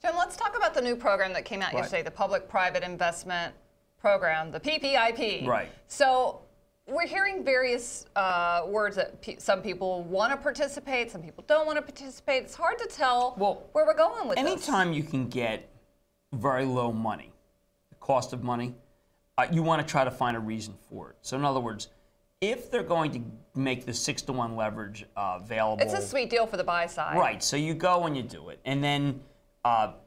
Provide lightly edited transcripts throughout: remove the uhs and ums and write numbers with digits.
Jim, let's talk about the new program that came out yesterday, the Public-Private Investment Program, the PPIP. Right. So we're hearing various words that some people want to participate, some people don't want to participate. It's hard to tell where we're going with this. Anytime you can get very low money, the cost of money, you want to try to find a reason for it. So in other words, if they're going to make the 6-to-1 leverage available. It's a sweet deal for the buy side. Right. So you go and you do it. And then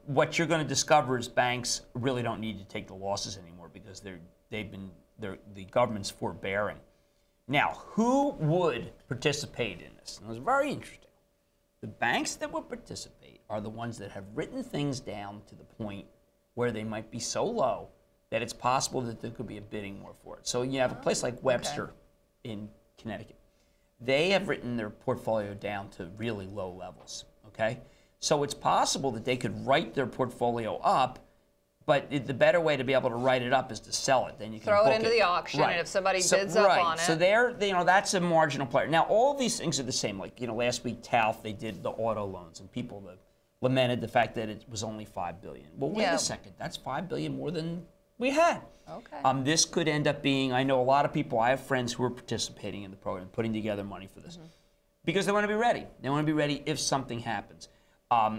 what you're going to discover is banks really don't need to take the losses anymore because the government's forbearing. Now, who would participate in this? And it was very interesting. The banks that would participate are the ones that have written things down to the point where they might be so low that it's possible that there could be a bidding war for it. So you have a place like Webster in Connecticut. They have written their portfolio down to really low levels, okay? So it's possible that they could write their portfolio up, but the better way to be able to write it up is to sell it. Then you can throw it into the auction, and if somebody bids up on it. So there, that's a marginal player. Now, all of these things are the same. Like, last week, TALF, they did the auto loans, and people lamented the fact that it was only $5 billion. Well, wait a second. That's $5 billion more than we had. Okay. This could end up being, I know a lot of people, I have friends who are participating in the program, putting together money for this, because they want to be ready. They want to be ready if something happens.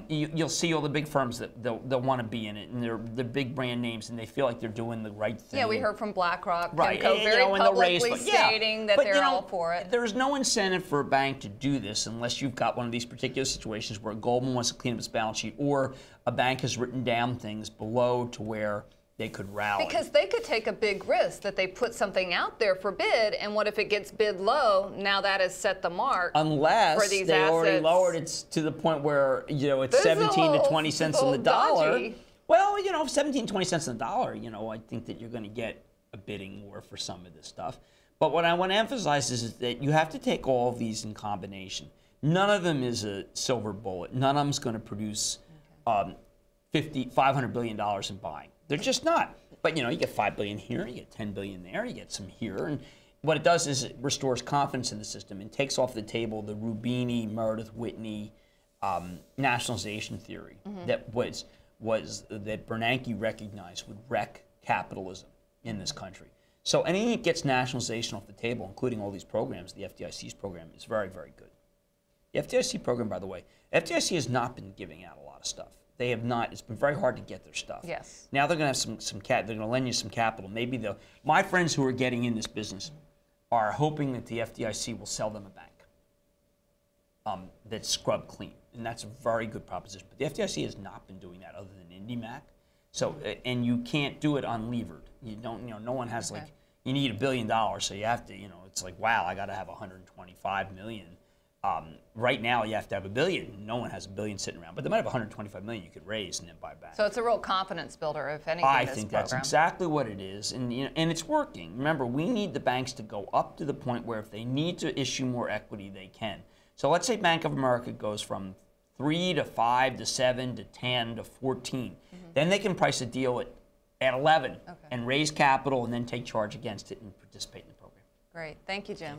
You'll see all the big firms that they'll want to be in it, and they're big brand names, and they feel like they're doing the right thing. Yeah, we heard from BlackRock, right? PIMCO, very publicly stating that they're all for it. There's no incentive for a bank to do this unless you've got one of these particular situations where Goldman wants to clean up its balance sheet, or a bank has written down things below to where they could rally. Because they could take a big risk that they put something out there for bid, and what if it gets bid low? Now that has set the mark. Unless for these they assets. Already lowered it to the point where it's 17 to 20 cents on the dollar. Dodgy. Well, 17, 20 cents on the dollar. I think that you're going to get a bidding war for some of this stuff. But what I want to emphasize is that you have to take all of these in combination. None of them is a silver bullet. None of them is going to produce $500 billion in buying. They're just not. But you get $5 billion here, you get $10 billion there, you get some here, and what it does is it restores confidence in the system and takes off the table the Rubini, Meredith Whitney nationalization theory that that Bernanke recognized would wreck capitalism in this country. So anything that gets nationalization off the table, including all these programs, the FDIC's program is very, very good. The FDIC program, by the way, FDIC has not been giving out a lot of stuff. They have not. It's been very hard to get their stuff. Yes. Now they're going to have they're going to lend you some capital. Maybe my friends who are getting in this business are hoping that the FDIC will sell them a bank that's scrubbed clean, and that's a very good proposition. But the FDIC has not been doing that other than IndyMac. So and you can't do it unlevered. You don't. No one has you need $1 billion, so you have to. It's like, wow, I got to have 125 million. Right now, you have to have $1 billion. No one has $1 billion sitting around, but they might have 125 million you could raise and then buy back. So it's a real confidence builder, if anything. I think that's exactly what it is, and and it's working. Remember, we need the banks to go up to the point where if they need to issue more equity, they can. So let's say Bank of America goes from 3 to 5 to 7 to 10 to 14. Then they can price a deal at 11 and raise capital and then take charge against it and participate in the program. Great, thank you, Jim.